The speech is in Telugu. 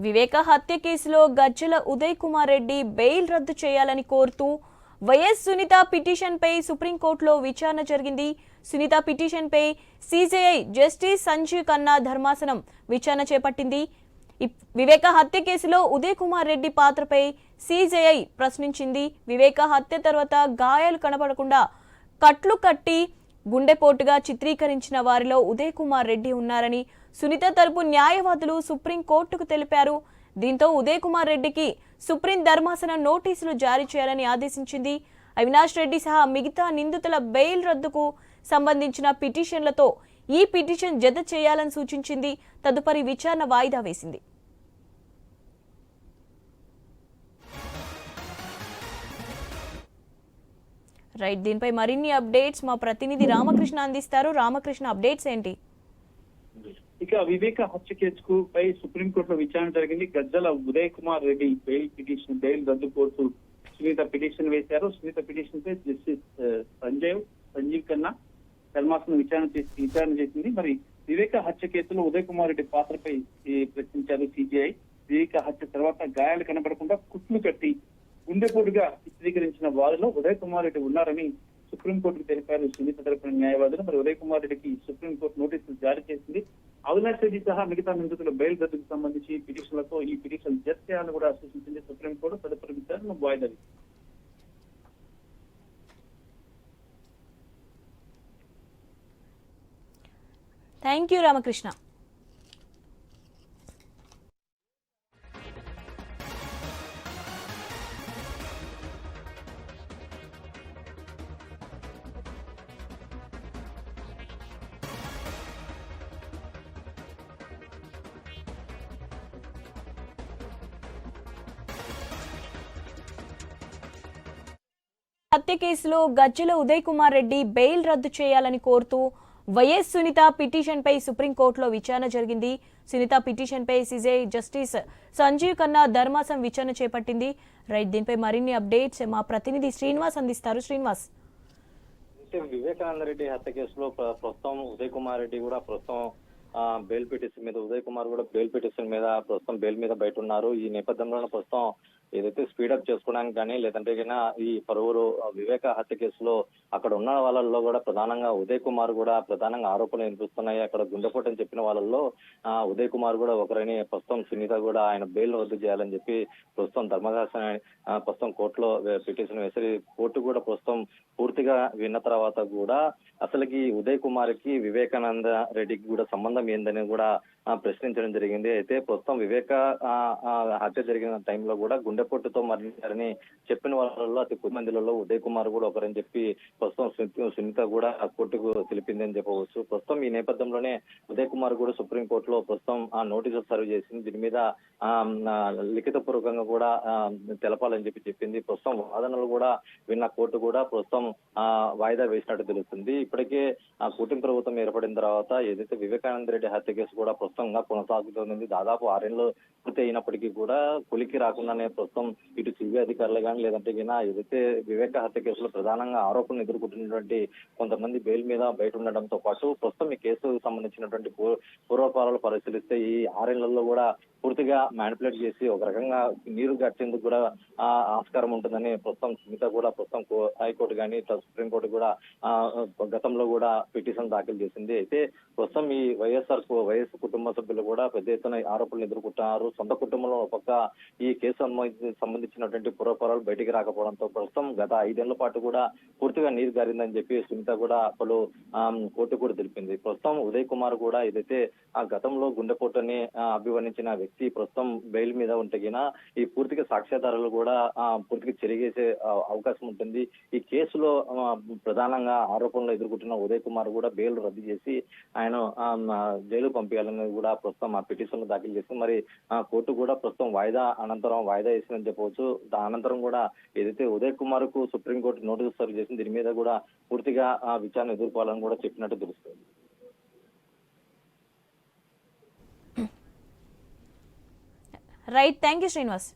వివేక హత్య కేసులో గజ్జల ఉదయ్ కుమార్ రెడ్డి బెయిల్ రద్దు చేయాలని కోరుతూ వైఎస్ సునీత పిటిషన్పై సుప్రీంకోర్టులో విచారణ జరిగింది. సునీత పిటిషన్పై సిజేఐ జస్టిస్ సంజీవ్ ఖన్నా ధర్మాసనం విచారణ చేపట్టింది. వివేక హత్య కేసులో ఉదయ్ కుమార్ రెడ్డి పాత్రపై సిజేఐ ప్రశ్నించింది. వివేక హత్య తర్వాత గాయాలు కనబడకుండా కట్లు కట్టి గుండెపోటుగా చిత్రీకరించిన వారిలో ఉదయ్ కుమార్ రెడ్డి ఉన్నారని సునీత తరపు న్యాయవాదులు సుప్రీంకోర్టుకు తెలిపారు. దీంతో ఉదయ్ కుమార్ రెడ్డికి సుప్రీం ధర్మాసనం నోటీసులు జారీ చేయాలని ఆదేశించింది. అవినాష్ రెడ్డి సహా మిగతా నిందితుల బెయిల్ రద్దుకు సంబంధించిన పిటిషన్లతో ఈ పిటిషన్ జత చేయాలని సూచించింది. తదుపరి విచారణ వాయిదా వేసింది. రైట్, దీనిపై మరిన్ని అప్డేట్స్ మా ప్రతినిధి రామకృష్ణ అందిస్తారు. రామకృష్ణ, అప్డేట్స్ ఏంటి? ఇక వివేక హత్య కేసుకు పై సుప్రీంకోర్టులో విచారణ జరిగింది. గజ్జల ఉదయ్ కుమార్ రెడ్డి బెయిల్ రద్దు కోరుతూ సునీత పిటిషన్ వేశారు. సునీత పిటిషన్ పై జస్టిస్ సంజీవ్ ఖన్నా ధర్మాసనం విచారణ చేసింది. మరి వివేక హత్య కేసులో ఉదయ్ కుమార్ రెడ్డి పాత్రపై ప్రశ్నించారు సిజేఐ. వివేక హత్య తర్వాత గాయాలు కనబడకుండా కుట్లు కట్టి గుండెపోటుగా చిత్రీకరించిన వారిలో ఉదయ్ కుమార్ రెడ్డి ఉన్నారని సుప్రీంకోర్టుకు తెలిపారు సునీత తరపున న్యాయవాదులు. మరి ఉదయ్ కుమార్ రెడ్డికి సుప్రీంకోర్టు నోటీసులు జారీ చేసింది. అవినాష్ రెడ్డి సహా మిగతా నిందితుల బెయిల్ రద్దుకు సంబంధించి పిటిషన్లతో ఈ పిటిషన్ జత చేయాలని కూడా సూచించింది సుప్రీంకోర్టు. తదుపరి విచారణ వాయిదా. Thank you Ramakrishna. హత్య కేసులో గజ్జల ఉదయ్ కుమార్ రెడ్డి బెయిల్ రద్దు చేయాలని కోరుతూ వైఎస్ సునీత పిటిషన్పై సుప్రీంకోర్టులో విచారణ జరిగింది. సునీత పిటిషన్పై సిజేఐ జస్టిస్ సంజీవ్ ఖన్నా ధర్మాసనం విచారణ చేపట్టింది. రైట్, దీనిపై మరిన్ని అప్డేట్స్ మా ప్రతినిధి శ్రీనివాస్ అందిస్తారు. శ్రీనివాస్, వివేకానంద రెడ్డి హత్య కేసులో ప్రస్తుతం ఉదయ్ కుమార్ రెడ్డి కూడా ప్రస్తుతం బెయిల్ పిటిషన్ మీద ఉదయ్ కుమార్ కూడా బెయిల్ పిటిషన్ మీద ప్రస్తుతం బెయిల్ మీద బయట ఉన్నారు. ఈ నేపథ్యంలో ప్రస్తుతం ఏదైతే స్పీడప్ చేసుకోవడానికి కానీ లేదంటే ఈ పరువురు వివేక హత్య కేసులో అక్కడ ఉన్న వాళ్ళల్లో కూడా ప్రధానంగా ఉదయ్ కుమార్ కూడా ప్రధానంగా ఆరోపణలు వినిపిస్తున్నాయి. అక్కడ గుండెపోటు అని చెప్పిన వాళ్ళల్లో ఉదయ్ కుమార్ కూడా ఒకరని ప్రస్తుతం సునీత కూడా ఆయన బెయిల్ రద్దు చేయాలని చెప్పి ప్రస్తుతం ధర్మశాసన ప్రస్తుతం కోర్టులో పిటిషన్ వేసి కోర్టు కూడా ప్రస్తుతం పూర్తిగా విన్న తర్వాత కూడా అసలుకి ఉదయ్ కుమార్ కి వివేకానంద రెడ్డికి కూడా సంబంధం ఏందని కూడా ప్రశ్నించడం జరిగింది. అయితే ప్రస్తుతం వివేక హత్య జరిగిన టైంలో కూడా గుండెపోటుతో మరణించారని చెప్పిన వాళ్ళలో అతి కొద్ది మందిలో ఉదయ్ కుమార్ కూడా ఒకరని చెప్పి ప్రస్తుతం సునీత కూడా కోర్టుకు తెలిపింది అని చెప్పవచ్చు. ప్రస్తుతం ఈ నేపథ్యంలోనే ఉదయ్ కుమార్ కూడా సుప్రీంకోర్టులో ప్రస్తుతం నోటీసులు సర్వ్ చేసింది. దీని మీద లిఖిత పూర్వకంగా కూడా తెలపాలని చెప్పింది. ప్రస్తుతం వాదనలు కూడా విన్న కోర్టు కూడా ప్రస్తుతం వాయిదా వేసినట్టు తెలుస్తుంది. ఇప్పటికే కూటమి ప్రభుత్వం ఏర్పడిన తర్వాత ఏదైతే వివేకానంద రెడ్డి హత్య కేసు కూడా ప్రస్తుతంగా కొనసాగుతుంది. దాదాపు 6 ఏళ్ళు పూర్తి అయినప్పటికీ కూడా కొలికి రాకుండానే ప్రస్తుతం ఇటు సిబిఐ అధికారులు కానీ లేదంటే ఏదైతే వివేక హత్య కేసులో ప్రధానంగా ఆరోపణలు ఎదుర్కొంటున్నటువంటి కొంతమంది బెయిల్ మీద బయట ఉండడంతో పాటు ప్రస్తుతం ఈ కేసుకు సంబంధించినటువంటి పూర్వపారాలు పరిశీలిస్తే ఈ 6 ఏళ్లలో కూడా పూర్తిగా మ్యానిపులేట్ చేసి ఒక రకంగా నీరు గట్టేందుకు కూడా ఆస్కారం ఉంటుందని ప్రస్తుతం సునీత కూడా ప్రస్తుతం హైకోర్టు కానీ సుప్రీంకోర్టు కూడా గతంలో కూడా పిటిషన్ దాఖలు చేసింది. అయితే ప్రస్తుతం ఈ వైఎస్ కుటుంబ సభ్యులు కూడా పెద్ద ఎత్తున ఆరోపణలు ఎదుర్కొంటున్నారు. సొంత కుటుంబంలో ఒక పక్క ఈ కేసు సంబంధించినటువంటి పూర్వపరాలు బయటికి రాకపోవడంతో ప్రస్తుతం గత 5 ఏళ్ల పాటు కూడా పూర్తిగా నీరు గారిందని చెప్పి సునీత కూడా పలు కోర్టు కూడా తెలిపింది. ప్రస్తుతం ఉదయ్ కుమార్ కూడా ఏదైతే ఆ గతంలో గుండెపోటుని అభివర్ణించిన వ్యక్తి ప్రస్తుతం బెయిల్ మీద ఉంటగినా ఈ పూర్తిగా సాక్ష్యాధారాలు కూడా పూర్తిగా చెరిగేసే అవకాశం ఉంటుంది. ఈ కేసులో ప్రధానంగా ఆరోపణలు ఎదుర్కొంటున్న ఉదయ్ కుమార్ కూడా బెయిల్ రద్దు చేసి ఆయన జైలు పంపించాలని కూడా ప్రస్తుతం ఆ పిటిషన్ దాఖలు చేసింది. మరి కోర్టు కూడా ప్రస్తుతం వాయిదా వేసిందని చెప్పవచ్చు. అనంతరం కూడా ఏదైతే ఉదయ్ కుమార్ కు సుప్రీంకోర్టు నోటీసు సర్వ్ చేసింది. దీని మీద కూడా పూర్తిగా విచారణ ఎదుర్కోవాలని కూడా చెప్పినట్టు తెలుస్తుంది. Right, thank you Srinivas.